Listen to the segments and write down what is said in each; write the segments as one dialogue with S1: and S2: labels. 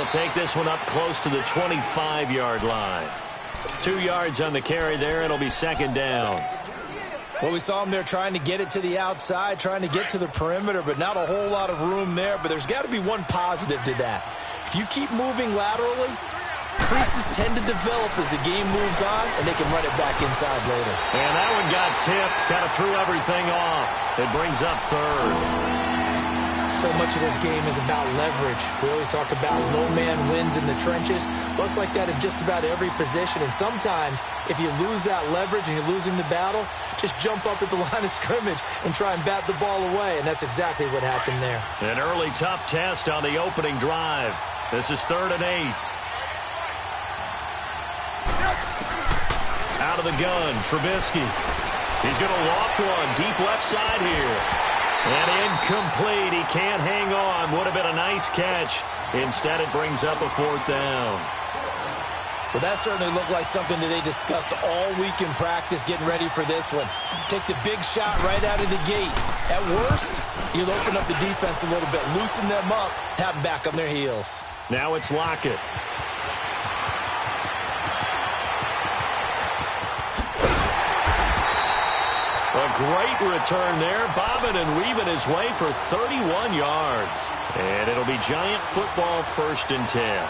S1: take this one up close to the 25-yard line. 2 yards on the carry there. It'll be second down.
S2: Well, we saw him there trying to get it to the outside, trying to get to the perimeter, but not a whole lot of room there. But there's got to be one positive to that. If you keep moving laterally, creases tend to develop as the game moves on, and they can run it back inside later.
S1: And that one got tipped, kind of threw everything off. It brings up third.
S2: So much of this game is about leverage. We always talk about low man wins in the trenches. Well, it's like that in just about every position. And sometimes, if you lose that leverage and you're losing the battle, just jump up at the line of scrimmage and try and bat the ball away. And that's exactly what happened there.
S1: An early tough test on the opening drive. This is 3rd and 8. Out of the gun, Trubisky. He's going to loft one deep left side here. And incomplete. He can't hang on. Would have been a nice catch. Instead, it brings up a 4th down.
S2: Well, that certainly looked like something that they discussed all week in practice getting ready for this one. Take the big shot right out of the gate. At worst, you'll open up the defense a little bit, loosen them up, have them back on their heels.
S1: Now it's Lockett. A great return there, bobbing and weaving his way for 31 yards. And it'll be Giant football 1st and 10.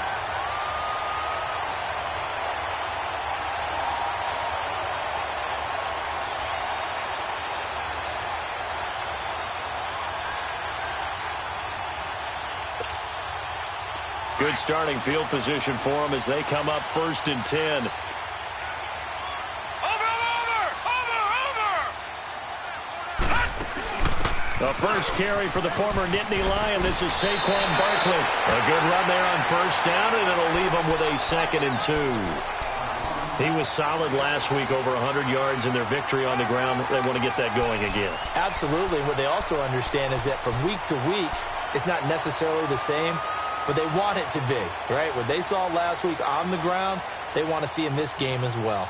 S1: Good starting field position for them as they come up 1st and 10. The first carry for the former Nittany Lion. This is Saquon Barkley. A good run there on 1st down, and it'll leave them with a 2nd and 2. He was solid last week, over 100 yards in their victory on the ground. They want to get that going again.
S2: Absolutely. What they also understand is that from week to week, it's not necessarily the same, but they want it to be, right? What they saw last week on the ground, they want to see in this game as well.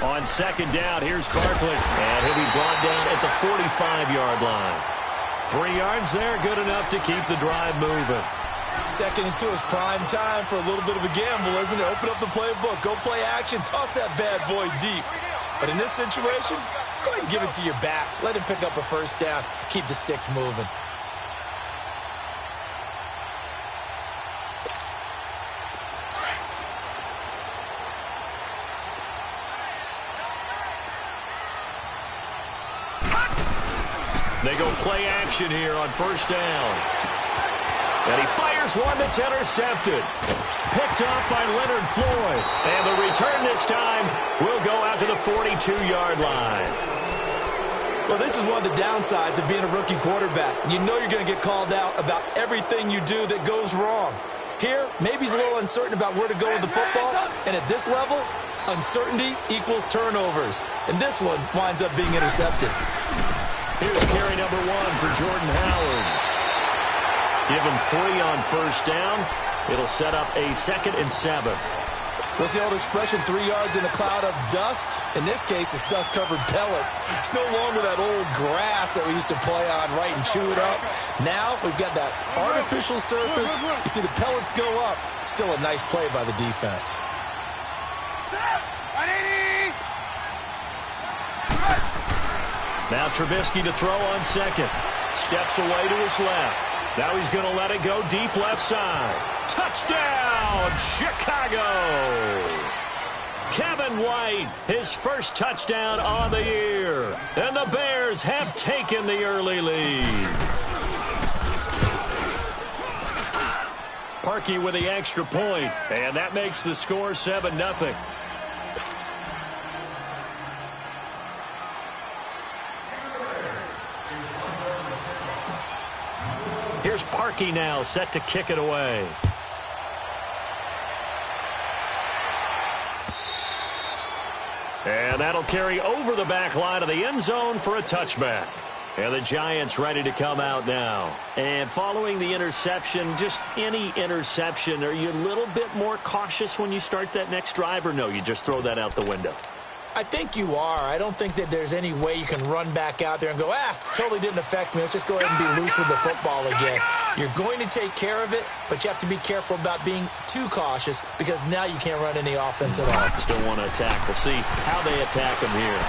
S1: On 2nd down, here's Barkley. And he'll be brought down at the 45-yard line. 3 yards there, good enough to keep the drive moving.
S2: 2nd and 2 is prime time for a little bit of a gamble, isn't it? Open up the playbook, go play action, toss that bad boy deep. But in this situation, go ahead and give it to your back. Let him pick up a 1st down, keep the sticks moving.
S1: They go play action here on 1st down. And he fires one that's intercepted. Picked off by Leonard Floyd. And the return this time will go out to the 42-yard line.
S2: Well, this is one of the downsides of being a rookie quarterback. You know you're going to get called out about everything you do that goes wrong. Here, maybe he's a little uncertain about where to go with the football. And at this level, uncertainty equals turnovers. And this one winds up being intercepted.
S1: Here's carry number 1 for Jordan Howard. Give him 3 on 1st down. It'll set up a 2nd and 7.
S2: What's the old expression, 3 yards in a cloud of dust? In this case, it's dust-covered pellets. It's no longer that old grass that we used to play on, right, and chew it up. Now we've got that artificial surface. You see the pellets go up. Still a nice play by the defense.
S1: Now Trubisky to throw on 2nd. Steps away to his left. Now he's going to let it go deep left side. Touchdown, Chicago! Kevin White, his first touchdown on the year. And the Bears have taken the early lead. Parkey with the extra point, and that makes the score 7-0. Here's Parkey now, set to kick it away. And that'll carry over the back line of the end zone for a touchback. And the Giants ready to come out now. And following the interception, just any interception, are you a little bit more cautious when you start that next drive, or no, you just throw that out the window?
S2: I think you are. I don't think that there's any way you can run back out there and go, totally didn't affect me. Let's just go ahead and be loose with the football again. You're going to take care of it, but you have to be careful about being too cautious because now you can't run any offense at all.
S1: Still want to attack. We'll see how they attack him here.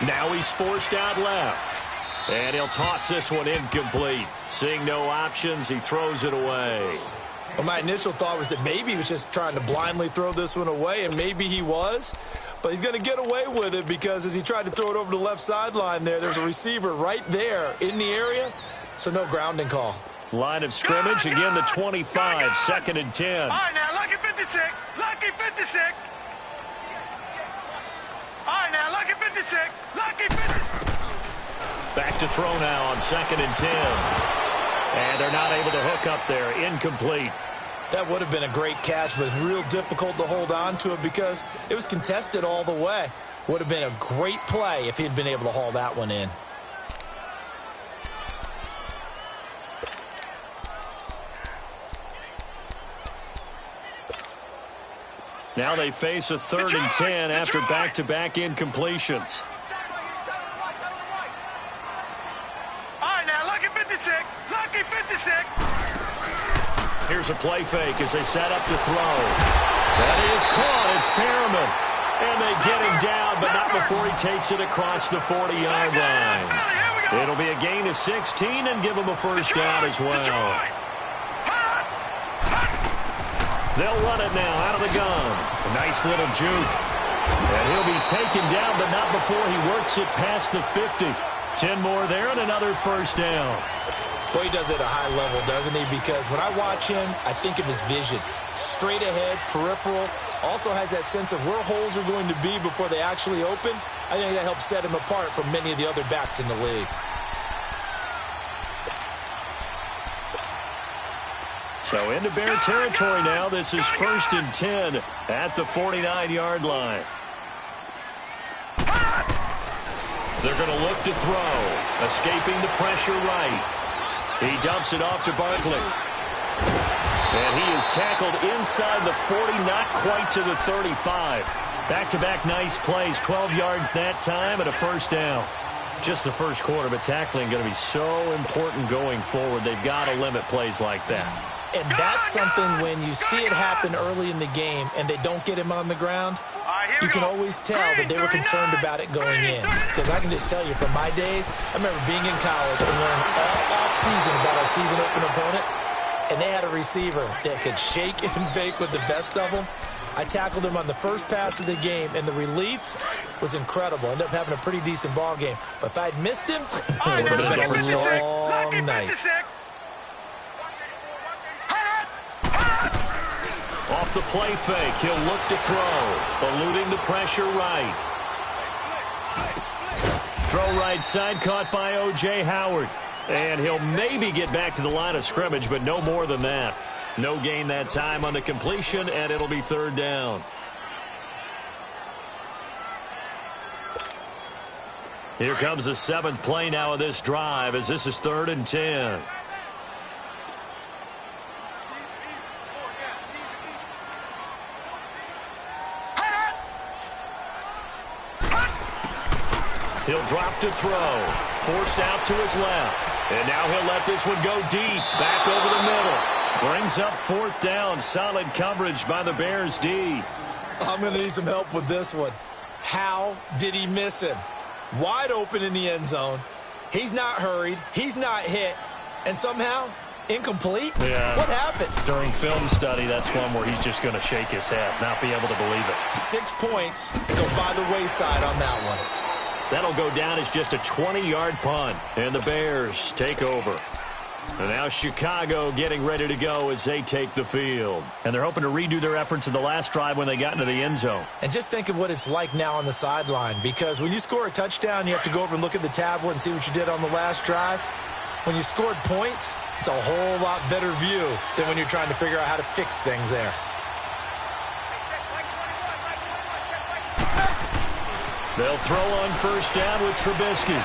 S1: Now he's forced out left. And he'll toss this one incomplete. Seeing no options, he throws it away.
S2: Well, my initial thought was that maybe he was just trying to blindly throw this one away, and maybe he was. But he's going to get away with it because as he tried to throw it over the left sideline there's a receiver right there in the area, so no grounding call.
S1: Line of scrimmage, again the 25, 2nd and 10.
S3: All right, now, lucky 56, lucky 56. All right, now, lucky 56, lucky 56.
S1: Back to throw now on 2nd and 10. And they're not able to hook up there. Incomplete.
S2: That would have been a great catch, but it's real difficult to hold on to it because it was contested all the way. Would have been a great play if he'd been able to haul that one in.
S1: Now they face a 3rd and 10 after back-to-back incompletions.
S3: Lucky 56.
S1: Here's a play fake as they set up to throw. That is caught. It's Perriman. And they get him down, but not before he takes it across the 40-yard line. It'll be a gain of 16 and give him a first down as well. They'll run it now out of the gun. A nice little juke. And he'll be taken down, but not before he works it past the 50. 10 more there and another first down.
S2: Boy, he does it at a high level, doesn't he? Because when I watch him, I think of his vision. Straight ahead, peripheral. Also has that sense of where holes are going to be before they actually open. I think that helps set him apart from many of the other backs in the league.
S1: So into Bear territory now. This is 1st and 10 at the 49-yard line. They're going to look to throw. Escaping the pressure right. He dumps it off to Barkley. And he is tackled inside the 40, not quite to the 35. Back-to-back nice plays, 12 yards that time and a first down. Just the first quarter, but tackling going to be so important going forward. They've got to limit plays like that.
S2: And that's something when you see it happen early in the game and they don't get him on the ground, you can always tell that they were concerned about it going in. Because I can just tell you from my days, I remember being in college and learning all off-season about our season open opponent, and they had a receiver that could shake and bake with the best of them. I tackled him on the first pass of the game, and the relief was incredible. Ended up having a pretty decent ball game. But if I'd missed him, it would have been a long night.
S1: Off the play fake, he'll look to throw, eluding the pressure right. Throw right side, caught by O.J. Howard. And he'll maybe get back to the line of scrimmage, but no more than that. No gain that time on the completion, and it'll be 3rd down. Here comes the 7th play now of this drive, as this is 3rd and 10. He'll drop to throw. Forced out to his left. And now he'll let this one go deep. Back over the middle. Brings up 4th down. Solid coverage by the Bears D.
S2: I'm going to need some help with this one. How did he miss him? Wide open in the end zone. He's not hurried. He's not hit. And somehow, incomplete?
S1: Yeah.
S2: What happened?
S1: During film study, that's one where he's just going to shake his head, not be able to believe it.
S2: 6 points go by the wayside on that one.
S1: That'll go down as just a 20-yard punt. And the Bears take over. And now Chicago getting ready to go as they take the field. And they're hoping to redo their efforts in the last drive when they got into the end zone.
S2: And just think of what it's like now on the sideline. Because when you score a touchdown, you have to go over and look at the tablet and see what you did on the last drive. When you scored points, it's a whole lot better view than when you're trying to figure out how to fix things there.
S1: They'll throw on first down with Trubisky.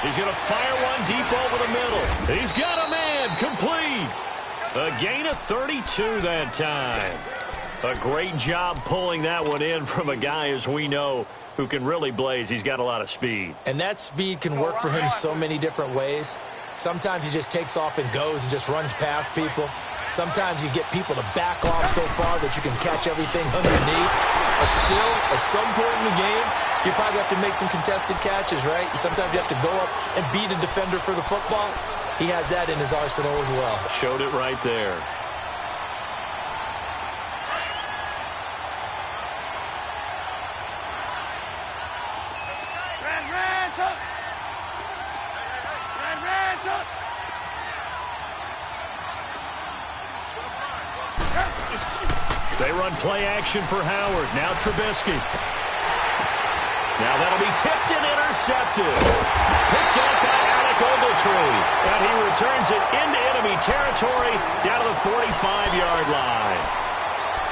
S1: He's going to fire one deep over the middle. He's got a man. Complete. A gain of 32 that time. A great job pulling that one in from a guy, as we know, who can really blaze. He's got a lot of speed.
S2: And that speed can work for him so many different ways. Sometimes he just takes off and goes and just runs past people. Sometimes you get people to back off so far that you can catch everything underneath. But still, at some point in the game, you probably have to make some contested catches, right? Sometimes you have to go up and beat a defender for the football. He has that in his arsenal as well.
S1: Showed it right there. They run play action for Howard. Now Trubisky. Now that'll be tipped and intercepted. Picked up by Alec Ogletree. And he returns it into enemy territory down to the 45-yard line.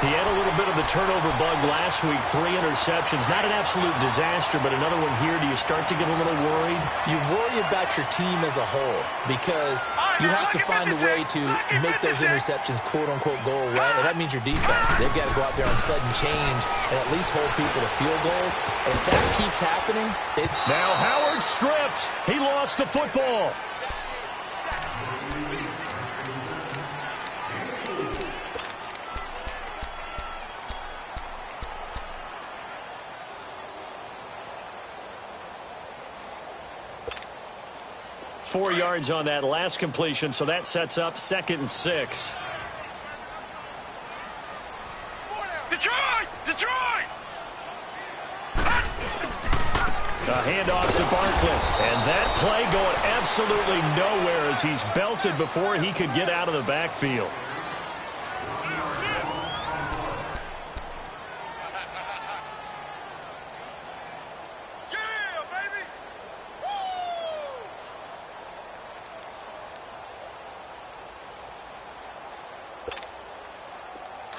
S1: He had a little bit of the turnover bug last week. 3 interceptions. Not an absolute disaster, but another one here. Do you start to get a little worried?
S2: You worry about your team as a whole because you have to find a way to make those interceptions, quote-unquote, go away. And that means your defense. They've got to go out there on sudden change and at least hold people to field goals. And if that keeps happening,
S1: now Howard stripped. He lost the football. Four yards on that last completion, so that sets up 2nd and 6.
S3: Detroit! Detroit!
S1: A handoff to Barkley. And that play going absolutely nowhere as he's belted before he could get out of the backfield.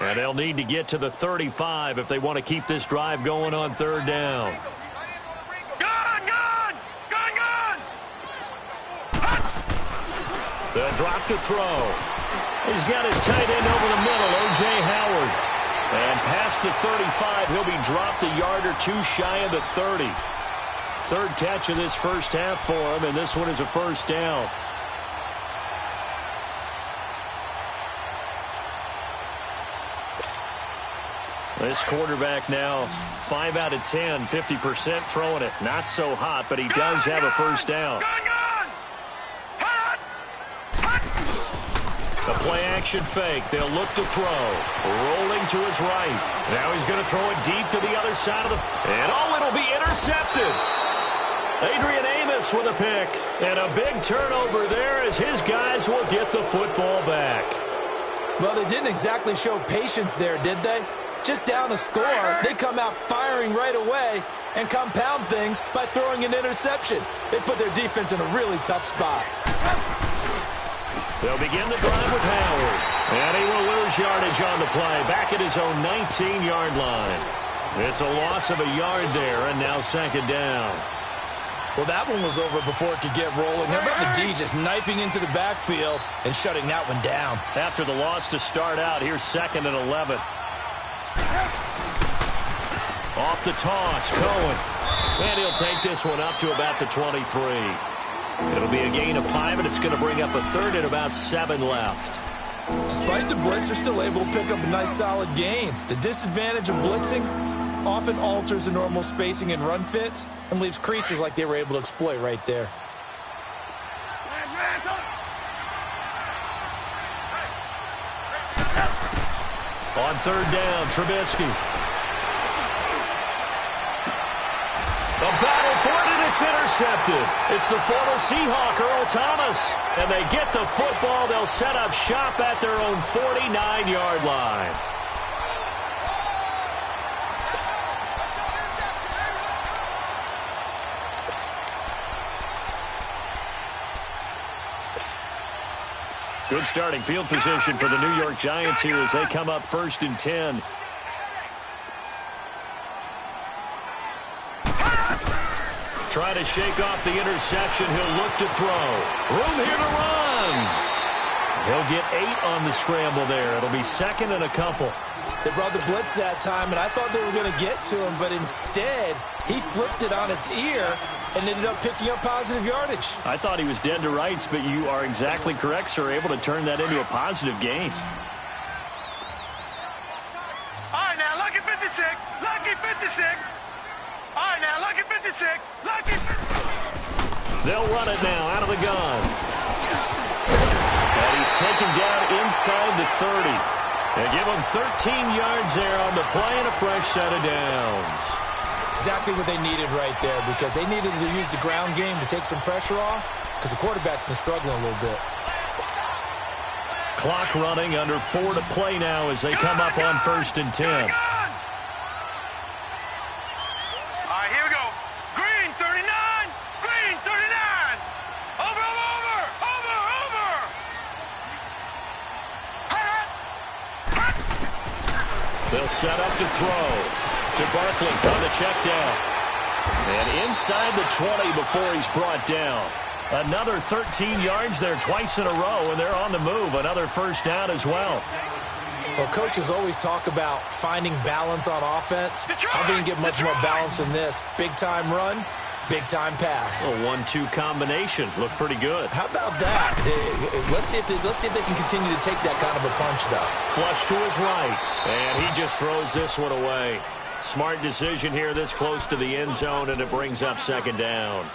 S1: And they'll need to get to the 35 if they want to keep this drive going on 3rd down.
S3: Gun! Gun! Gun! Gun!
S1: The drop to throw. He's got his tight end over the middle, O.J. Howard. And past the 35, he'll be dropped a yard or two shy of the 30. 3rd catch of this first half for him, and this one is a first down. This quarterback now 5 out of 10, 50% throwing it. Not so hot, but he does have a first down. A play-action fake. They'll look to throw. Rolling to his right. Now he's going to throw it deep to the other side of the... And it'll be intercepted. Adrian Amos with a pick. And a big turnover there as his guys will get the football back.
S2: Well, they didn't exactly show patience there, did they? Just down a score, they come out firing right away and compound things by throwing an interception. They put their defense in a really tough spot.
S1: They'll begin the drive with Howard. And he will lose yardage on the play. Back at his own 19-yard line. It's a loss of a yard there, and now 2nd down.
S2: Well, that one was over before it could get rolling. How about the D just knifing into the backfield and shutting that one down?
S1: After the loss to start out, here's 2nd and 11. Off the toss, Cohen. And he'll take this one up to about the 23. It'll be a gain of 5, and it's going to bring up a 3rd and about 7 left.
S2: Despite the blitz, they're still able to pick up a nice, solid gain. The disadvantage of blitzing often alters the normal spacing and run fits and leaves creases like they were able to exploit right there.
S1: On 3rd down, Trubisky. A battle for it, and it's intercepted. It's the former Seahawk, Earl Thomas. And they get the football. They'll set up shop at their own 49-yard line. Good starting field position for the New York Giants here as they come up 1st and 10. Try to shake off the interception. He'll look to throw. Room here to run. He'll get 8 on the scramble there. It'll be second and a couple.
S2: They brought the blitz that time, and I thought they were going to get to him, but instead he flipped it on its ear and ended up picking up positive yardage.
S1: I thought he was dead to rights, but you are exactly correct, sir. Able to turn that into a positive gain.
S3: All right, now, lucky 56. Lucky 56. All right, now, lucky 56. Lucky 56.
S1: They'll run it now out of the gun. And he's taken down inside the 30. They give him 13 yards there on the play and a fresh set of downs.
S2: Exactly what they needed right there, because they needed to use the ground game to take some pressure off, because the quarterback's been struggling a little bit.
S1: Clock running, under 4 to play now as they come up on 1st and 10.
S3: All right, here we go. Green, 39. Green, 39. Over.
S1: They'll set up to throw to Barkley on the check down. And inside the 20 before he's brought down. Another 13 yards there twice in a row, and they're on the move. Another first down as well.
S2: Well, coaches always talk about finding balance on offense. How can you get much more balance than this? Big-time run, big-time pass.
S1: A 1-2 combination. Looked pretty good.
S2: How about that? Let's see if they can continue to take that kind of a punch, though.
S1: Flush to his right, and he just throws this one away. Smart decision here this close to the end zone, and it brings up second down.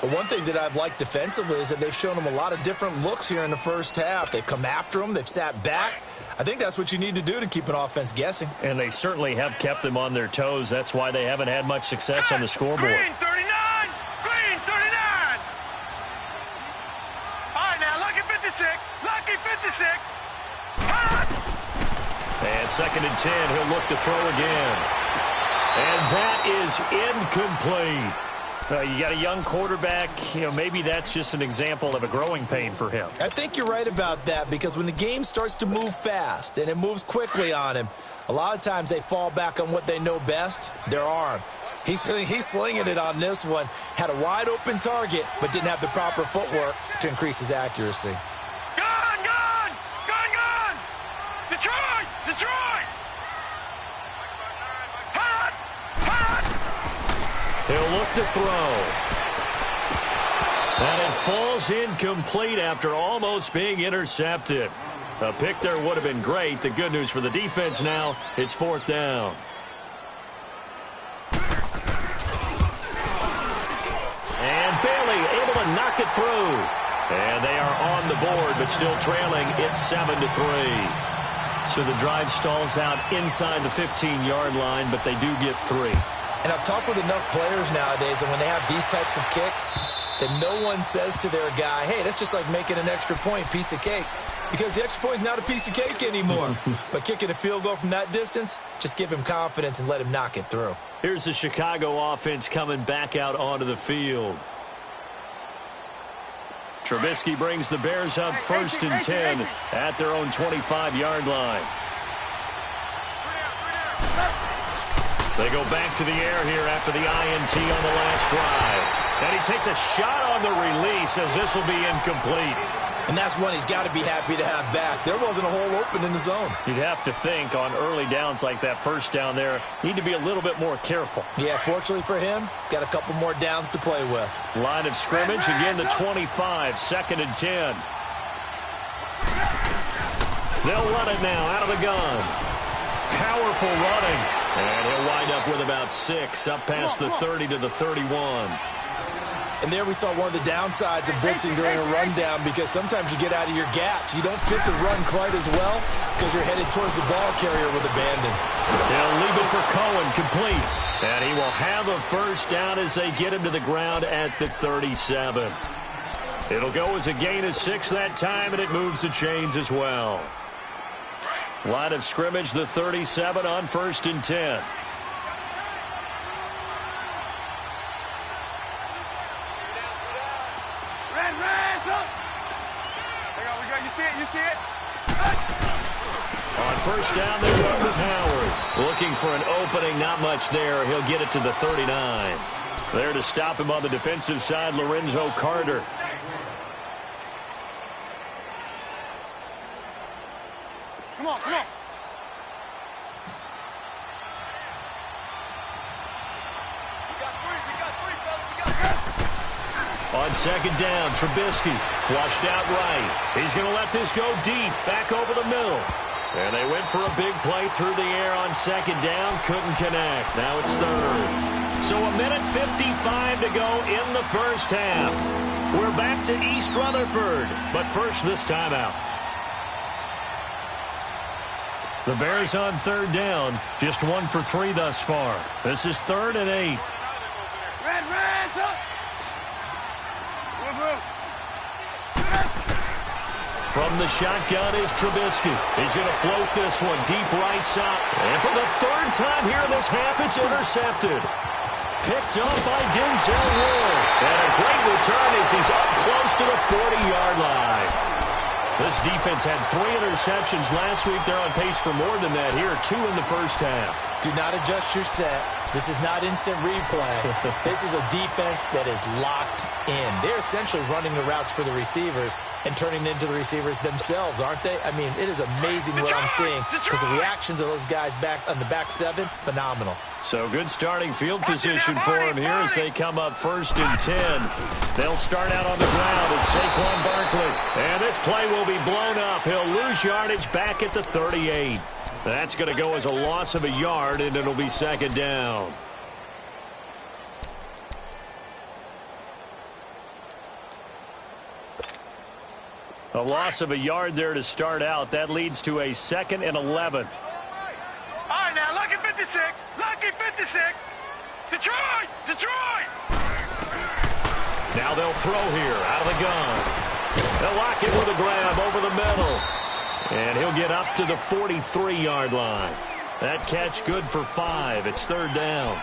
S2: Well, one thing that I've liked defensively is that they've shown him a lot of different looks here in the first half. They've come after him. They've sat back. I think that's what you need to do to keep an offense guessing.
S1: And they certainly have kept them on their toes. That's why they haven't had much success on the scoreboard.
S3: Green, 39. Green, 39. All right, now, lucky 56. Lucky 56.
S1: And second and 10, he'll look to throw again. And that is incomplete. You got a young quarterback, maybe that's just an example of a growing pain for him.
S2: I think you're right about that, because when the game starts to move fast and it moves quickly on him, a lot of times they fall back on what they know best, their arm. He's slinging it on this one. Had a wide open target, but didn't have the proper footwork to increase his accuracy.
S3: Gun! Detroit!
S1: He'll look to throw. And it falls incomplete after almost being intercepted. A pick there would have been great. The good news for the defense now, it's 4th down. And Bailey able to knock it through. And they are on the board, but still trailing. It's 7-3. So the drive stalls out inside the 15-yard line, but they do get 3.
S2: And I've talked with enough players nowadays, and when they have these types of kicks, that no one says to their guy, hey, that's just like making an extra point, piece of cake. Because the extra point is not a piece of cake anymore. But kicking a field goal from that distance, just give him confidence and let him knock it through.
S1: Here's the Chicago offense coming back out onto the field. Trubisky brings the Bears up 1st and 10 at their own 25-yard line. They go back to the air here after the INT on the last drive. And he takes a shot on the release as this will be incomplete.
S2: And that's one he's got to be happy to have back. There wasn't a hole open in the zone.
S1: You'd have to think on early downs like that first down there, need to be a little bit more careful.
S2: Yeah, fortunately for him, got a couple more downs to play with.
S1: Line of scrimmage, again the 25, 2nd and 10. They'll run it now out of the gun. Powerful running. And he'll wind up with about 6, up past the 30 to the 31.
S2: And there we saw one of the downsides of blitzing during a rundown, because sometimes you get out of your gaps. You don't fit the run quite as well because you're headed towards the ball carrier with abandon.
S1: They'll leave it for Cohen, complete. And he will have a first down as they get him to the ground at the 37. It'll go as a gain of 6 that time, and it moves the chains as well. Line of scrimmage, the 37 on 1st and 10.
S3: You see it?
S1: On first down, they run with Howard. Looking for an opening, not much there. He'll get it to the 39. There to stop him on the defensive side, Lorenzo Carter.
S3: Come on, come on.
S1: On second down, Trubisky flushed out right. He's going to let this go deep, back over the middle. And they went for a big play through the air on second down. Couldn't connect. Now it's third. So a minute 55 to go in the first half. We're back to East Rutherford. But first, this timeout. The Bears on third down. Just 1 for 3 thus far. This is 3rd and 8. From the shotgun is Trubisky. He's going to float this one deep right side. And for the 3rd time here in this half, it's intercepted. Picked up by Denzel Ward. And a great return as he's up close to the 40-yard line. This defense had 3 interceptions last week. They're on pace for more than that here. 2 in the first half.
S2: Do not adjust your set. This is not instant replay. This is a defense that is locked in. They're essentially running the routes for the receivers and turning into the receivers themselves, aren't they? I mean, it is amazing what I'm seeing because the reactions of those guys back on the back 7, phenomenal.
S1: So good starting field position for him here as they come up 1st and 10. They'll start out on the ground at Saquon Barkley. And this play will be blown up. He'll lose yardage back at the 38. That's going to go as a loss of a yard, and it'll be 2nd down. A loss of a yard there to start out. That leads to a 2nd and 11.
S3: All right, now, lucky 56. Lucky 56. Detroit! Detroit!
S1: Now they'll throw here out of the gun. They'll lock it with a grab over the middle. And he'll get up to the 43-yard line. That catch good for 5. It's 3rd down.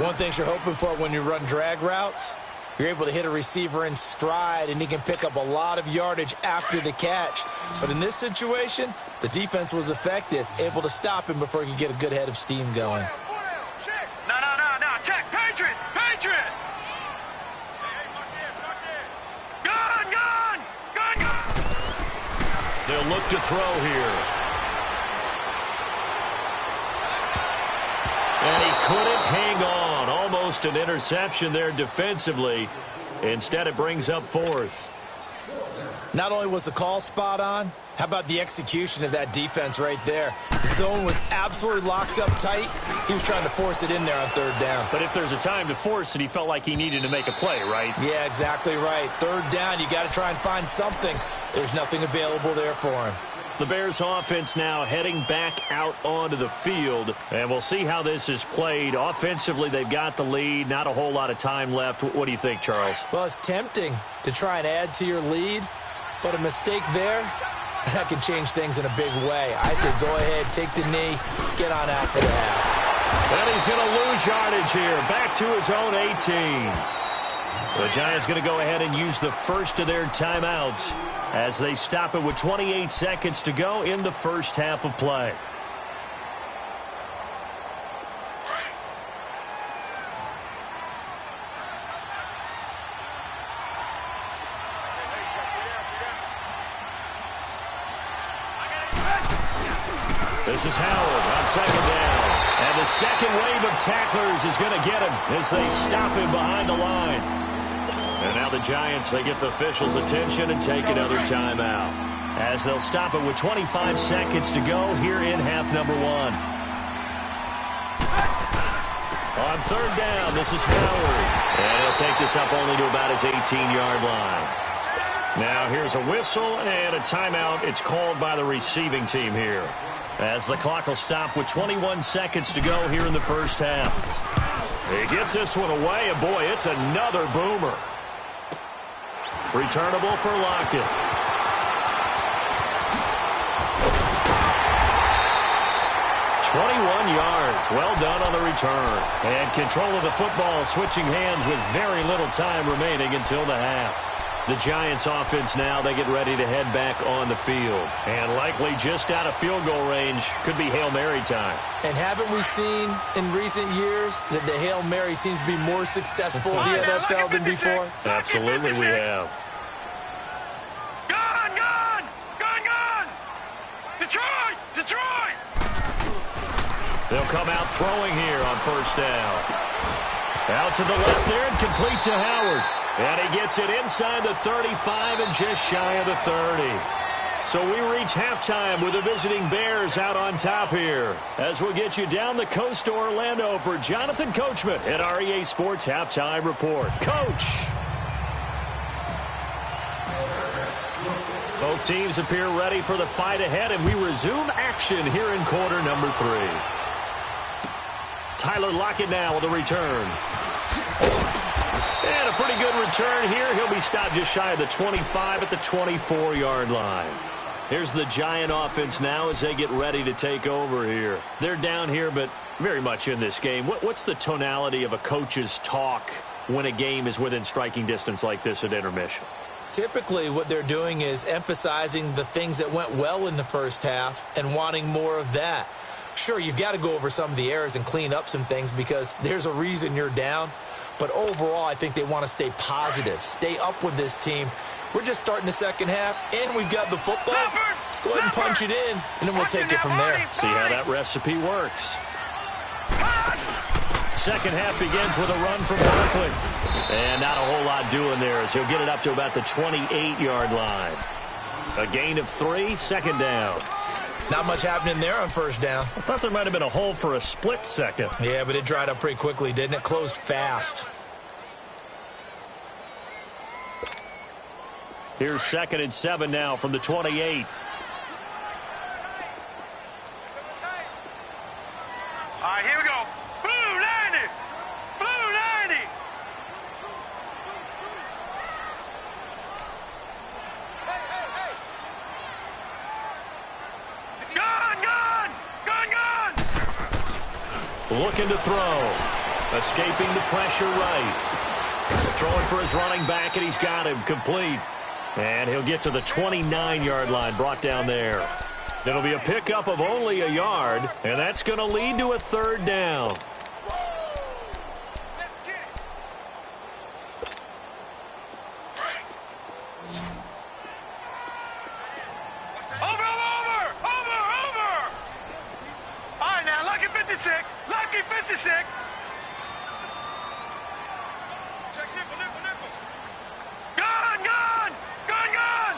S2: One thing you're hoping for when you run drag routes, you're able to hit a receiver in stride, and he can pick up a lot of yardage after the catch. But in this situation, the defense was effective, able to stop him before he could get a good head of steam going.
S3: No. Check. Patriot! Patriot! Gun!
S1: They'll look to throw here. And he couldn't hang on. Almost an interception there defensively. Instead, it brings up 4th.
S2: Not only was the call spot on, how about the execution of that defense right there? The zone was absolutely locked up tight. He was trying to force it in there on 3rd down.
S1: But if there's a time to force it, he felt like he needed to make a play, right?
S2: Yeah, exactly right. 3rd down, you got to try and find something. There's nothing available there for him.
S1: The Bears offense now heading back out onto the field. And we'll see how this is played. Offensively, they've got the lead. Not a whole lot of time left. What do you think, Charles?
S2: Well, it's tempting to try and add to your lead. But a mistake there, that can change things in a big way. I say go ahead, take the knee, get on out for the half.
S1: And he's going to lose yardage here. Back to his own 18. The Giants going to go ahead and use the first of their timeouts as they stop it with 28 seconds to go in the first half of play. This is Howard on 2nd down. And the second wave of tacklers is going to get him as they stop him behind the line. And now the Giants, they get the officials' attention and take another timeout. As they'll stop it with 25 seconds to go here in half number 1. On 3rd down, this is Howard. And he'll take this up only to about his 18-yard line. Now here's a whistle and a timeout. It's called by the receiving team here. As the clock will stop with 21 seconds to go here in the first half. He gets this one away, and boy, it's another boomer. Returnable for Lockett. .21 yards. Well done on the return. And control of the football switching hands with very little time remaining until the half. The Giants offense now, they get ready to head back on the field. And likely just out of field goal range, could be Hail Mary time.
S2: And haven't we seen in recent years that the Hail Mary seems to be more successful in the NFL than before?
S1: Absolutely we have.
S3: Gone, gone! Gone, gone! Detroit! Detroit!
S1: They'll come out throwing here on first down. Out to the left there and complete to Howard. And he gets it inside the 35 and just shy of the 30. So we reach halftime with the visiting Bears out on top here. As we'll get you down the coast to Orlando for Jonathan Coachman at our EA Sports Halftime Report. Coach! Both teams appear ready for the fight ahead, and we resume action here in quarter number 3. Tyler Lockett now with a return. And a pretty good return here. He'll be stopped just shy of the 25 at the 24-yard line. Here's the Giant offense now as they get ready to take over here. They're down here, but very much in this game. What's the tonality of a coach's talk when a game is within striking distance like this at intermission?
S2: Typically, what they're doing is emphasizing the things that went well in the first half and wanting more of that. Sure, you've got to go over some of the errors and clean up some things because there's a reason you're down. But overall, I think they want to stay positive, stay up with this team. We're just starting the second half, and we've got the football. Let's go ahead and punch it in, and then we'll take it from there.
S1: See how that recipe works. Second half begins with a run from Barkley. And not a whole lot doing there as he'll get it up to about the 28-yard line. A gain of 3, second down.
S2: Not much happening there on first down.
S1: I thought there might have been a hole for a split second.
S2: Yeah, but it dried up pretty quickly, didn't it? Closed fast.
S1: Here's 2nd and 7 now from the 28.
S3: All right, here we go. Blue 90! Blue 90! Gone, gone! Gone, gone!
S1: Looking to throw. Escaping the pressure right. Throwing for his running back, and he's got him complete. And he'll get to the 29-yard line, brought down there. It'll be a pickup of only a yard, and that's going to lead to a third down.
S3: Over! All right, now, lucky 56. Lucky 56. Check nickel. Gone! Gone! Gone!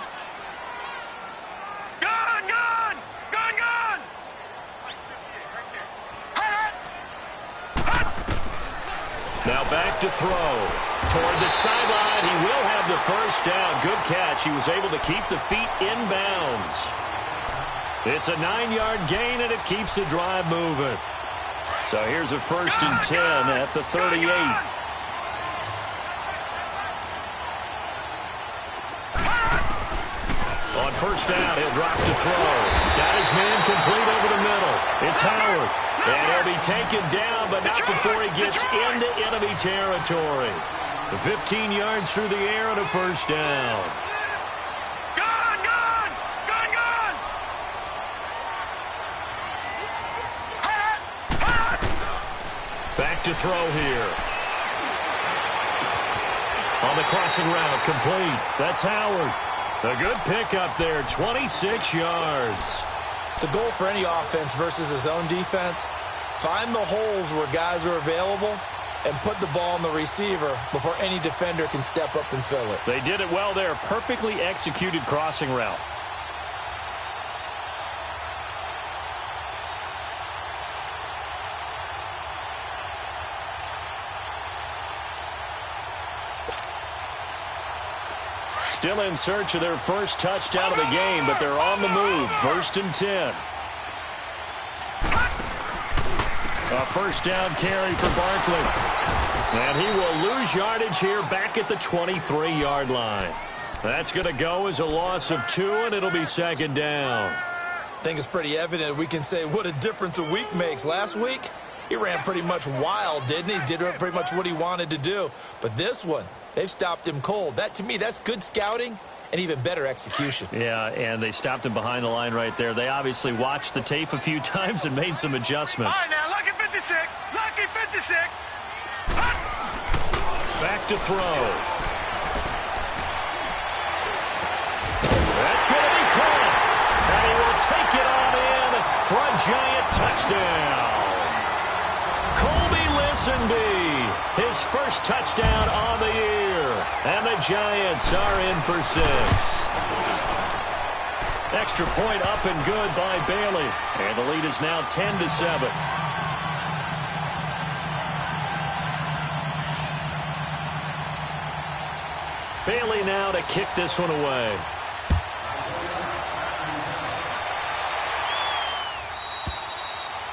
S1: Now back to throw. Toward the sideline, he will have the first down. Good catch. He was able to keep the feet in bounds. It's a 9-yard gain, and it keeps the drive moving. So here's a 1st and 10 at the 38. On first down, he'll drop to throw. Got his man complete over the middle. It's Howard. And he'll be taken down, but not before he gets into enemy territory. 15 yards through the air and a first down. Back to throw here. On the crossing route, complete. That's Howard. A good pickup there, 26 yards.
S2: The goal for any offense versus a zone defense, find the holes where guys are available and put the ball on the receiver before any defender can step up and fill it.
S1: They did it well there. Perfectly executed crossing route. Still in search of their first touchdown of the game, but they're on the move. 1st and 10. A first down carry for Barkley. And he will lose yardage here back at the 23-yard line. That's going to go as a loss of 2, and it'll be 2nd down.
S2: I think it's pretty evident we can say what a difference a week makes. Last week, he ran pretty much wild, didn't he? Did pretty much what he wanted to do. But this one, They've stopped him cold. That, to me, that's good scouting and even better execution.
S1: Yeah, and they stopped him behind the line right there. They obviously watched the tape a few times and made some adjustments.
S3: All right, now, lucky 56. Lucky 56.
S1: Back to throw. That's going to be caught. And he will take it on in for a giant touchdown. Colby Listenby, his first touchdown on the year. And the Giants are in for 6. Extra point up and good by Bailey. And the lead is now 10-7. Bailey now to kick this one away.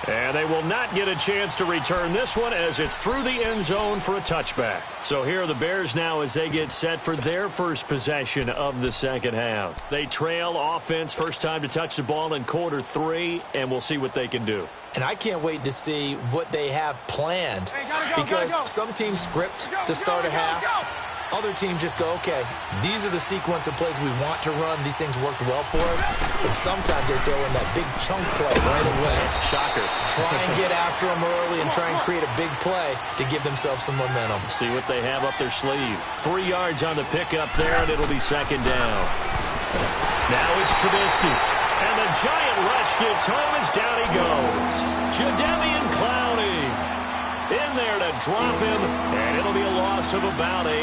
S1: And they will not get a chance to return this one as it's through the end zone for a touchback. So here are the Bears now as they get set for their first possession of the second half. They trail offense, first time to touch the ball in quarter 3, and we'll see what they can do.
S2: And I can't wait to see what they have planned, because some teams script to start a half. Other teams just go, okay, these are the sequence of plays we want to run. These things worked well for us. And sometimes they throw in that big chunk play right away.
S1: Shocker.
S2: Try and get after them early and try and create a big play to give themselves some momentum.
S1: See what they have up their sleeve. 3 yards on the pickup there, and it'll be second down. Now it's Trubisky. And the giant rush gets home as down he goes. Jadeveon Clowney in there to drop him, and it'll be a loss of about 8.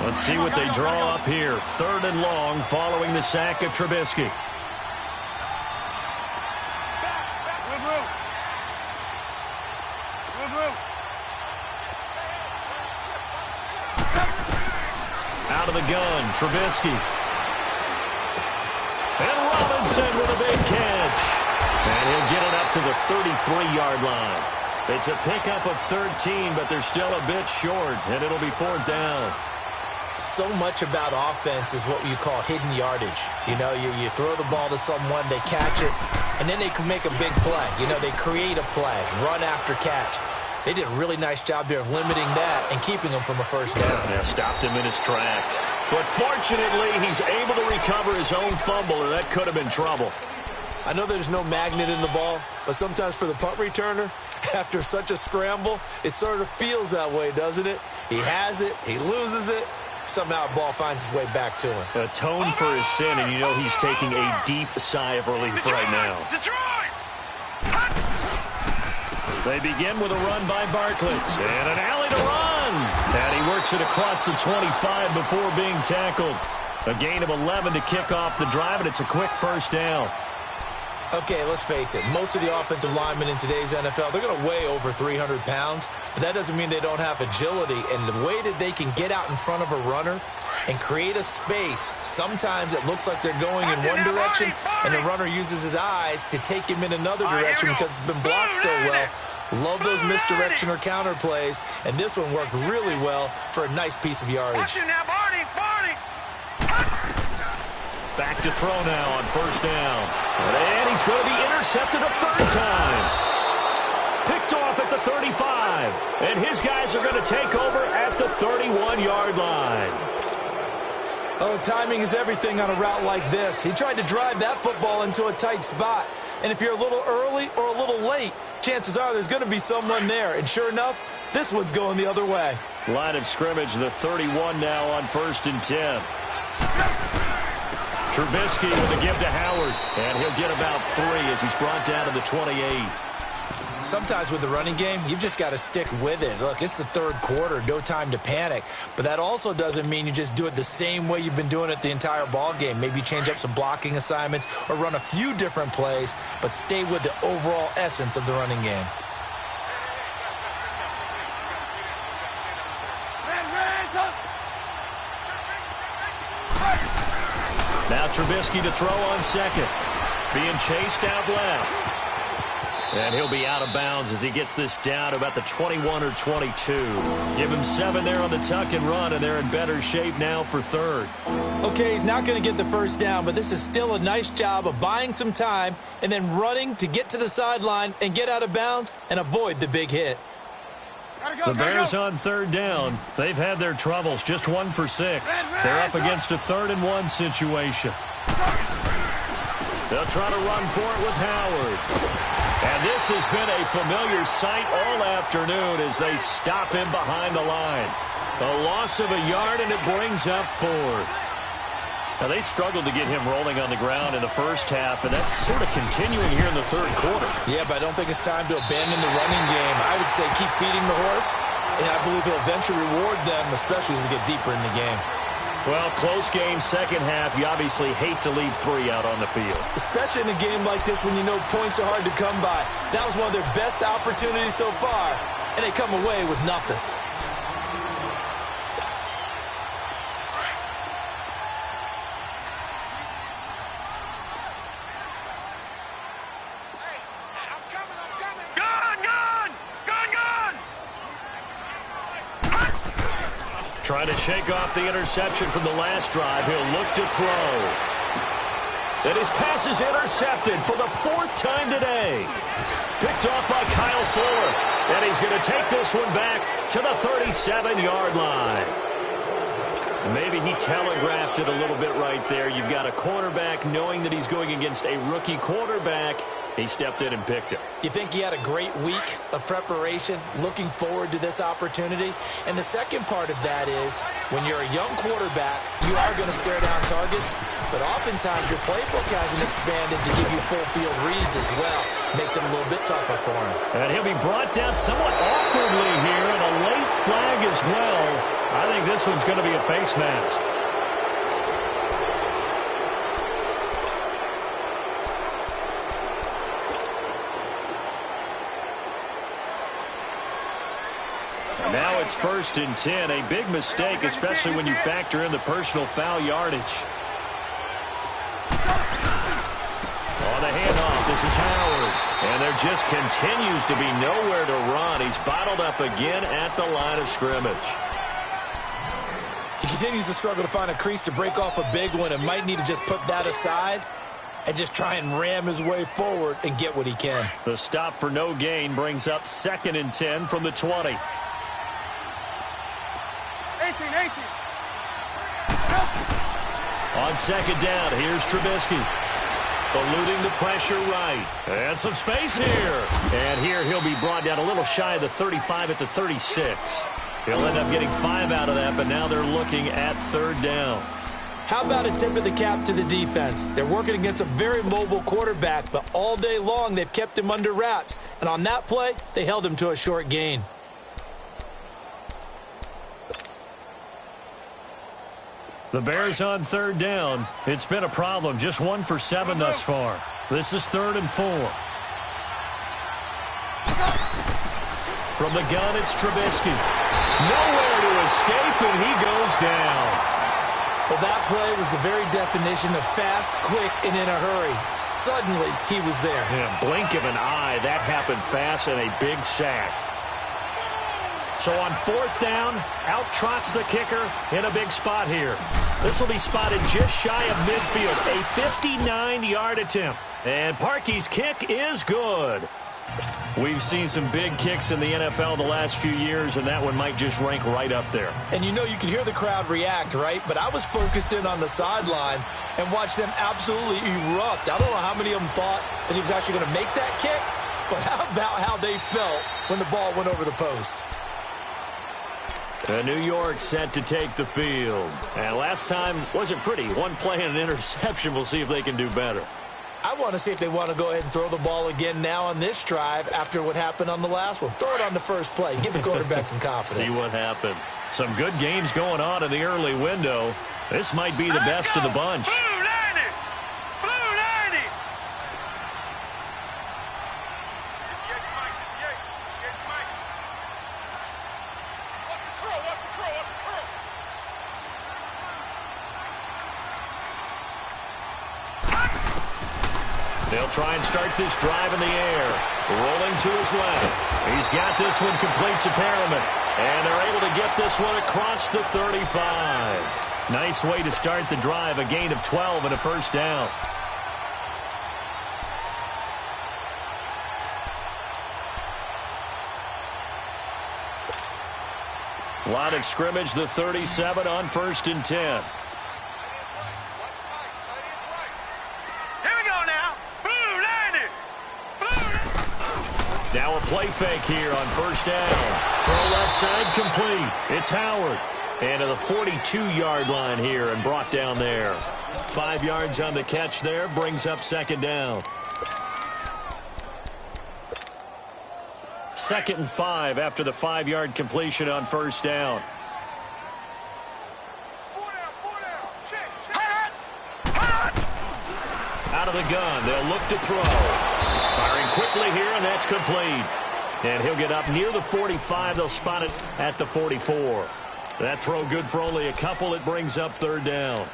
S1: Let's see what they draw up here. 3rd and long following the sack of Trubisky. Out of the gun, Trubisky. And Robinson with a big catch. And he'll get it up to the 33-yard line. It's a pickup of 13, but they're still a bit short, and it'll be 4th down.
S2: So much about offense is what you call hidden yardage. You know, you throw the ball to someone, they catch it, and then they can make a big play. You know, they create a play, run after catch. They did a really nice job there of limiting that and keeping him from a first down.
S1: Yeah, stopped him in his tracks. But fortunately, he's able to recover his own fumble, or that could have been trouble.
S2: I know there's no magnet in the ball, but sometimes for the punt returner, after such a scramble, it sort of feels that way, doesn't it? He has it, he loses it, somehow the ball finds its way back to him.
S1: Atone for his sin, and you know he's taking a deep sigh of relief right now. They begin with a run by Barkley. And an alley to run. And he works it across the 25 before being tackled. A gain of 11 to kick off the drive, and it's a quick first down.
S2: Okay, let's face it. Most of the offensive linemen in today's NFL, they're going to weigh over 300 pounds, but that doesn't mean they don't have agility. And the way that they can get out in front of a runner and create a space, sometimes it looks like they're going in one direction, and the runner uses his eyes to take him in another direction because it's been blocked so well. Love those misdirection or counter plays, and this one worked really well for a nice piece of yardage.
S1: Back to throw now on first down. And he's going to be intercepted a 3rd time. Picked off at the 35. And his guys are going to take over at the 31-yard line.
S2: Oh, timing is everything on a route like this. He tried to drive that football into a tight spot. And if you're a little early or a little late, chances are there's going to be someone there. And sure enough, this one's going the other way.
S1: Line of scrimmage, the 31 now on 1st and 10. Trubisky with a give to Howard, and he'll get about 3 as he's brought down to the 28.
S2: Sometimes with the running game, you've just got to stick with it. Look, it's the 3rd quarter, no time to panic. But that also doesn't mean you just do it the same way you've been doing it the entire ball game. Maybe change up some blocking assignments or run a few different plays, but stay with the overall essence of the running game.
S1: Now Trubisky to throw on second. Being chased out left. And he'll be out of bounds as he gets this down to about the 21 or 22. Give him 7 there on the tuck and run, and they're in better shape now for 3rd.
S2: Okay, he's not going to get the first down, but this is still a nice job of buying some time and then running to get to the sideline and get out of bounds and avoid the big hit.
S1: The Bears on third down. They've had their troubles, just 1 for 6. They're up against a 3rd-and-1 situation. They'll try to run for it with Howard. And this has been a familiar sight all afternoon as they stop him behind the line. A loss of a yard, and it brings up 4th. Now, they struggled to get him rolling on the ground in the first half, and that's sort of continuing here in the 3rd quarter.
S2: Yeah, but I don't think it's time to abandon the running game. I would say keep feeding the horse, and I believe he'll eventually reward them, especially as we get deeper in the game.
S1: Well, close game, second half. You obviously hate to leave 3 out on the field.
S2: Especially in a game like this when you know points are hard to come by. That was one of their best opportunities so far, and they come away with nothing.
S1: Trying to shake off the interception from the last drive. He'll look to throw. And his pass is intercepted for the 4th time today. Picked off by Kyle Fuller. And he's going to take this one back to the 37-yard line. Maybe he telegraphed it a little bit right there. You've got a cornerback knowing that he's going against a rookie quarterback. He stepped in and picked it.
S2: You think he had a great week of preparation, looking forward to this opportunity? And the second part of that is, when you're a young quarterback, you are going to stare down targets, but oftentimes your playbook hasn't expanded to give you full field reads as well. Makes it a little bit tougher for him.
S1: And he'll be brought down somewhat awkwardly here, and a late flag as well. I think this one's going to be a face mask. Now it's 1st and 10. A big mistake, especially when you factor in the personal foul yardage. On the handoff, this is Howard. And there just continues to be nowhere to run. He's bottled up again at the line of scrimmage.
S2: He continues to struggle to find a crease to break off a big one and might need to just put that aside and just try and ram his way forward and get what he can.
S1: The stop for no gain brings up 2nd and 10 from the 20.
S3: 18.
S1: On 2nd down, here's Trubisky. Eluding the pressure right. And some space here. And here he'll be brought down a little shy of the 35 at the 36. He'll end up getting 5 out of that, but now they're looking at 3rd down.
S2: How about a tip of the cap to the defense? They're working against a very mobile quarterback, but all day long they've kept him under wraps. And on that play, they held him to a short gain.
S1: The Bears on 3rd down. It's been a problem. Just 1 for 7 thus far. This is 3rd and 4. From the gun, it's Trubisky. Nowhere to escape, and he goes down.
S2: Well, that play was the very definition of fast, quick, and in a hurry. Suddenly, he was there.
S1: Yeah, blink of an eye. That happened fast, and a big sack. So on 4th down, out trots the kicker in a big spot here. This will be spotted just shy of midfield. A 59-yard attempt. And Parkey's kick is good. We've seen some big kicks in the NFL the last few years, and that one might just rank right up there.
S2: And you know you can hear the crowd react, right? But I was focused in on the sideline and watched them absolutely erupt. I don't know how many of them thought that he was actually going to make that kick, but how about how they felt when the ball went over the post?
S1: New York set to take the field. And last time wasn't pretty. One play and an interception. We'll see if they can do better.
S2: I want to see if they want to go ahead and throw the ball again now on this drive after what happened on the last one. Throw it on the first play. Give the quarterback some confidence.
S1: See what happens. Some good games going on in the early window. This might be the best of the bunch.
S3: Blue 90. Blue 90. What's the curl?
S1: They'll try and start this drive in the air. Rolling to his left. He's got this one complete to Perriman. And they're able to get this one across the 35. Nice way to start the drive. A gain of 12 and a first down. Line of scrimmage, the 37 on 1st and 10.
S3: Here we go now. Blue line it. Blue.
S1: Now a play fake here on 1st down. Throw left side complete. It's Howard. And to the 42-yard line here and brought down there. 5 yards on the catch there, brings up 2nd down. 2nd and 5 after the 5-yard completion on 1st down.
S3: 4 down. Check.
S1: Out of the gun, they'll look to throw. Firing quickly here, and that's complete. And he'll get up near the 45. They'll spot it at the 44. That throw good for only a couple. It brings up 3rd down.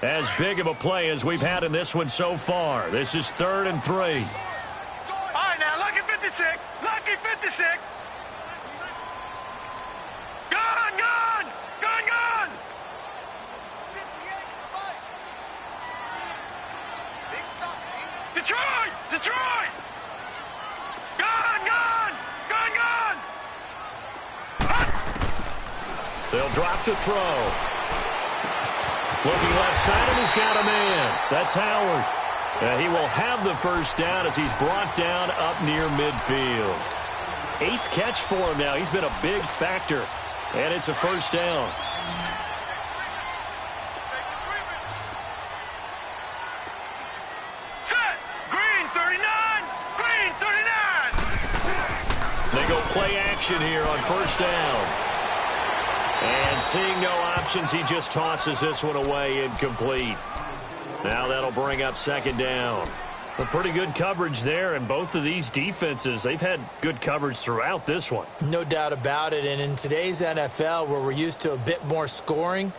S1: As big of a play as we've had in this one so far. This is 3rd and 3.
S3: All right, now, lucky 56. Lucky 56. Gun, gun. Gun, gun. 58. Big stop, Detroit. Detroit. Gun, gun. Gun, gun.
S1: They'll drop to throw. Looking left side, and he's got a man. That's Howard. He will have the 1st down as he's brought down up near midfield. 8th catch for him now. He's been a big factor. And it's a 1st down.
S3: Set. Green 39. Green 39.
S1: They go play action here on 1st down. And seeing no options, he just tosses this one away incomplete. Now that'll bring up 2nd down. A pretty good coverage there, and both of these defenses, they've had good coverage throughout this one.
S2: No doubt about it, and in today's NFL, where we're used to a bit more scoring,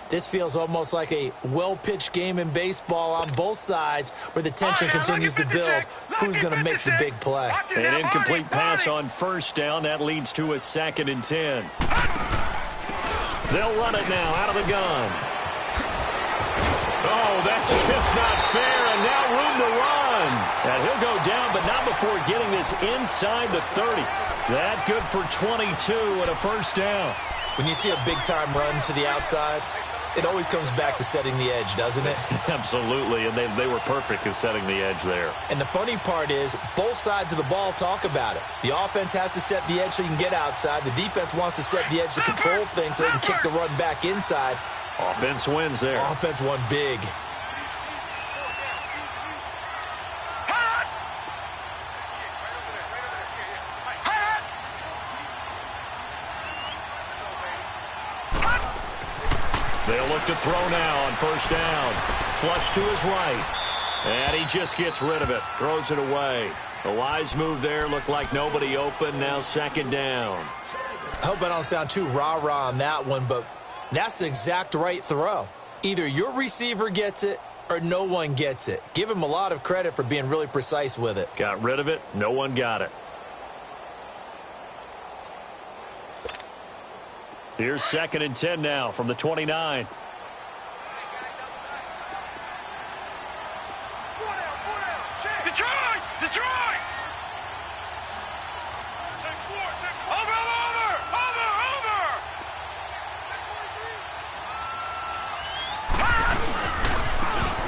S2: this feels almost like a well-pitched game in baseball on both sides where the tension continues to build. Who's going to make the big play?
S1: An incomplete pass on 1st down. That leads to a 2nd and 10. They'll run it now out of the gun. Oh, that's just not fair, and now room to run. And he'll go down, but not before getting this inside the 30. That good for 22 and a 1st down.
S2: When you see a big-time run to the outside, it always comes back to setting the edge, doesn't it?
S1: Absolutely, and they were perfect at setting the edge there.
S2: And the funny part is, both sides of the ball talk about it. The offense has to set the edge so you can get outside. The defense wants to set the edge to control things so they can kick the run back inside.
S1: Offense wins there.
S2: Offense won big.
S1: They'll look to throw now on 1st down. Flush to his right. And he just gets rid of it. Throws it away. A wise move there. Looked like nobody open. Now 2nd down.
S2: I hope I don't sound too rah-rah on that one, but that's the exact right throw. Either your receiver gets it or no one gets it. Give him a lot of credit for being really precise with it.
S1: Got rid of it. No one got it. Here's 2nd and 10 now from the 29.
S3: Detroit! Detroit! Over!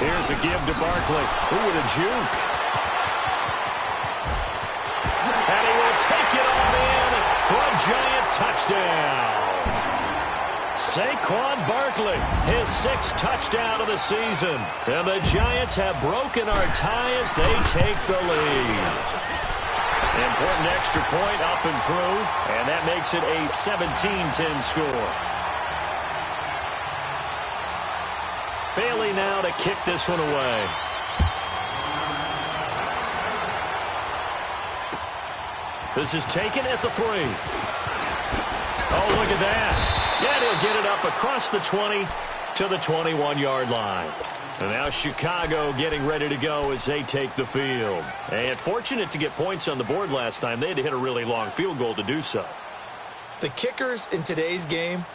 S1: Here's a give to Barkley. Ooh, with a juke. And he will take it on in for a giant touchdown. Saquon Barkley, his 6th touchdown of the season. And the Giants have broken our tie as they take the lead. Important extra point up and through, and that makes it a 17-10 score. Bailey now to kick this one away. This is taken at the 3. Oh, look at that. Yeah, he'll get it up across the 20 to the 21-yard line. And now Chicago getting ready to go as they take the field. And fortunate to get points on the board last time. They had to hit a really long field goal to do so.
S2: The kickers in today's game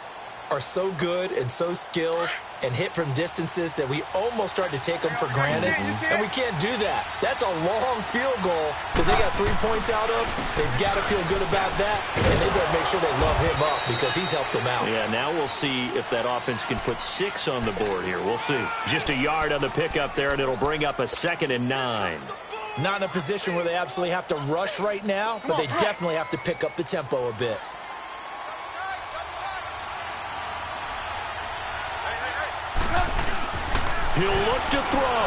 S2: are so good and so skilled and hit from distances that we almost start to take them for granted, and we can't do that. That's a long field goal that they got 3 points out of. They've got to feel good about that, and they better make sure they love him up because he's helped them out.
S1: Yeah, now we'll see if that offense can put 6 on the board here. We'll see. Just a yard on the pickup there, and it'll bring up a 2nd and 9.
S2: Not in a position where they absolutely have to rush right now, but they definitely have to pick up the tempo a bit.
S1: He'll look to throw.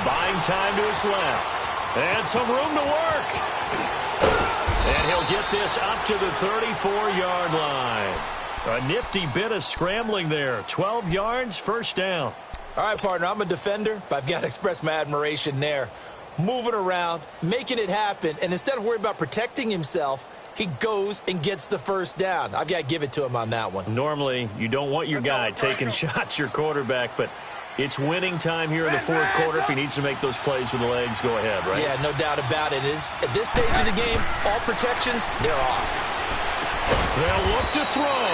S1: Buying time to his left. And some room to work. And he'll get this up to the 34-yard line. A nifty bit of scrambling there. 12 yards, first down.
S2: All right, partner, I'm a defender, but I've got to express my admiration there. Moving around, making it happen, and instead of worrying about protecting himself, he goes and gets the first down. I've got to give it to him on that one.
S1: Normally, you don't want your guy taking shots, your quarterback, but it's winning time here in the fourth quarter. If he needs to make those plays with the legs, go ahead, right?
S2: Yeah, no doubt about it. At this stage of the game, all protections, they're off.
S1: They'll look to throw.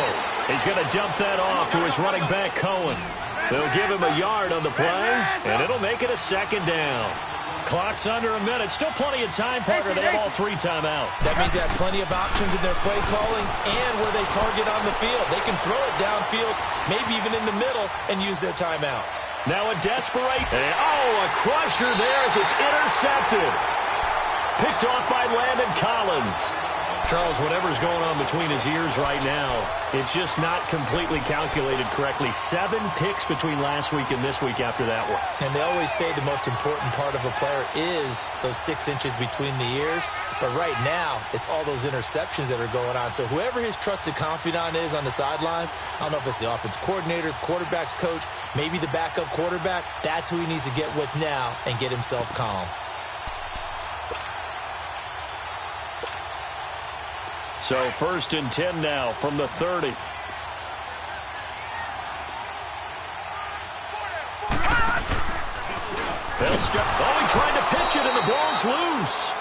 S1: He's going to dump that off to his running back, Cohen. They'll give him a yard on the play, and it'll make it a 2nd down. Clock's under a minute. Still plenty of time, partner. They have all 3 timeouts.
S2: That means they have plenty of options in their play calling and where they target on the field. They can throw it downfield, maybe even in the middle, and use their timeouts.
S1: Now a desperate. A crusher there as it's intercepted. Picked off by Landon Collins. Charles, whatever's going on between his ears right now, it's just not completely calculated correctly. 7 picks between last week and this week after that one.
S2: And they always say the most important part of a player is those 6 inches between the ears. But right now, it's all those interceptions that are going on. So whoever his trusted confidant is on the sidelines, I don't know if it's the offense coordinator, the quarterback's coach, maybe the backup quarterback, that's who he needs to get with now and get himself calm.
S1: So 1st and 10 now from the 30. They'll step. Oh, he tried to pitch it, and the ball's loose.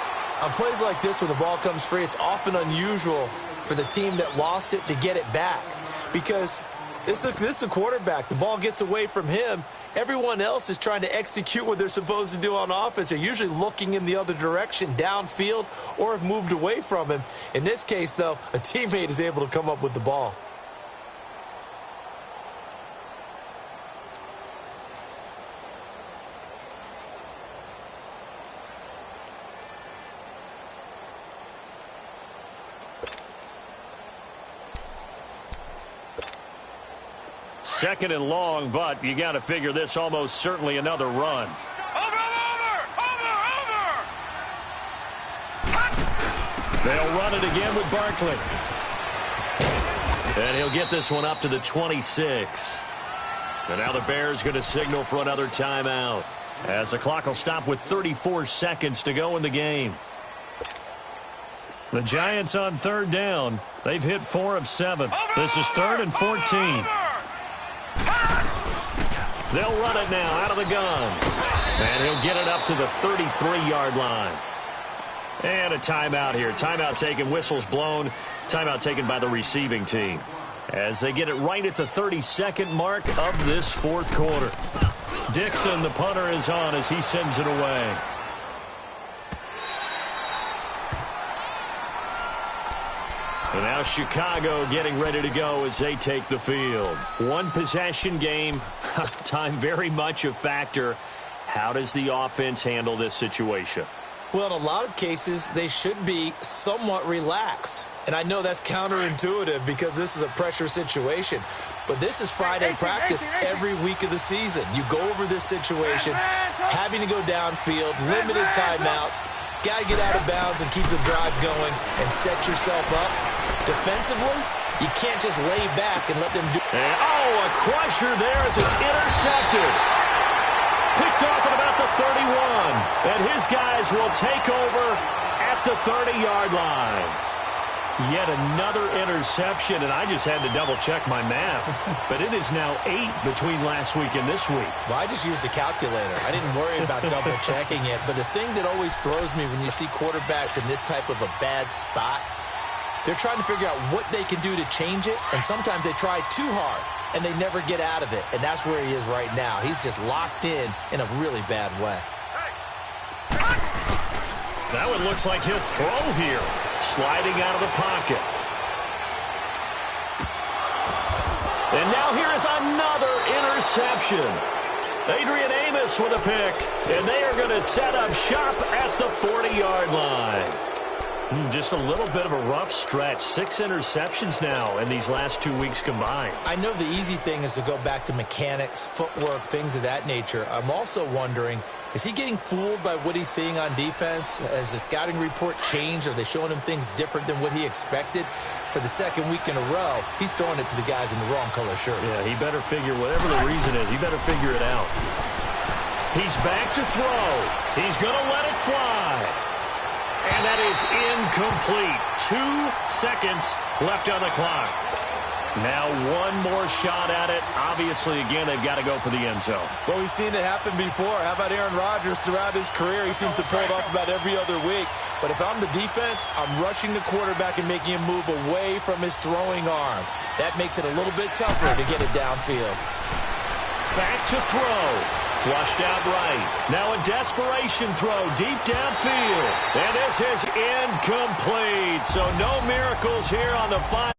S2: On plays like this where the ball comes free, it's often unusual for the team that lost it to get it back. Because this is a quarterback. The ball gets away from him. Everyone else is trying to execute what they're supposed to do on offense. They're usually looking in the other direction, downfield, or have moved away from him. In this case, though, a teammate is able to come up with the ball.
S1: Second and long, but you got to figure this almost certainly another run.
S3: Over!
S1: They'll run it again with Barkley. And he'll get this one up to the 26. And now the Bears going to signal for another timeout, as the clock will stop with 34 seconds to go in the game. The Giants on 3rd down. They've hit 4 of 7. This is 3rd and 14. They'll run it now out of the gun. And he'll get it up to the 33-yard line. And a timeout here. Timeout taken, whistles blown. Timeout taken by the receiving team, as they get it right at the 32nd mark of this fourth quarter. Dixon, the punter, is on as he sends it away. And now Chicago getting ready to go as they take the field. One possession game. Time very much a factor. How does the offense handle this situation?
S2: Well, in a lot of cases, they should be somewhat relaxed. And I know that's counterintuitive because this is a pressure situation. But this is Friday practice every week of the season. You go over this situation, having to go downfield, limited timeouts. Got to get out of bounds and keep the drive going and set yourself up. Defensively, you can't just lay back and let them do.
S1: A crusher there as it's intercepted. Picked off at about the 31. And his guys will take over at the 30-yard line. Yet another interception, and I just had to double-check my math. But it is now 8 between last week and this week.
S2: Well, I just used a calculator. I didn't worry about double-checking it. But the thing that always throws me when you see quarterbacks in this type of a bad spot, They're trying to figure out what they can do to change it, and sometimes they try too hard, and they never get out of it, and that's where he is right now. He's just locked in a really bad way.
S1: Now it looks like he'll throw here, sliding out of the pocket. And now here is another interception. Adrian Amos with a pick, and they are going to set up shop at the 40-yard line. Just a little bit of a rough stretch. 6 interceptions now in these last 2 weeks combined.
S2: I know the easy thing is to go back to mechanics, footwork, things of that nature. I'm also wondering, is he getting fooled by what he's seeing on defense? Has the scouting report changed? Are they showing him things different than what he expected? For the second week in a row, he's throwing it to the guys in the wrong color shirts.
S1: Yeah, he better figure, whatever the reason is, he better figure it out. He's back to throw. He's going to let it fly. And that is incomplete. 2 seconds left on the clock. Now one more shot at it. Obviously, again, they've got to go for the end zone.
S2: Well, we've seen it happen before. How about Aaron Rodgers throughout his career? He seems to pull it off about every other week. But if I'm the defense, I'm rushing the quarterback and making him move away from his throwing arm. That makes it a little bit tougher to get it downfield.
S1: Back to throw. Flushed out right. Now a desperation throw deep downfield. And this is incomplete. So no miracles here on the final.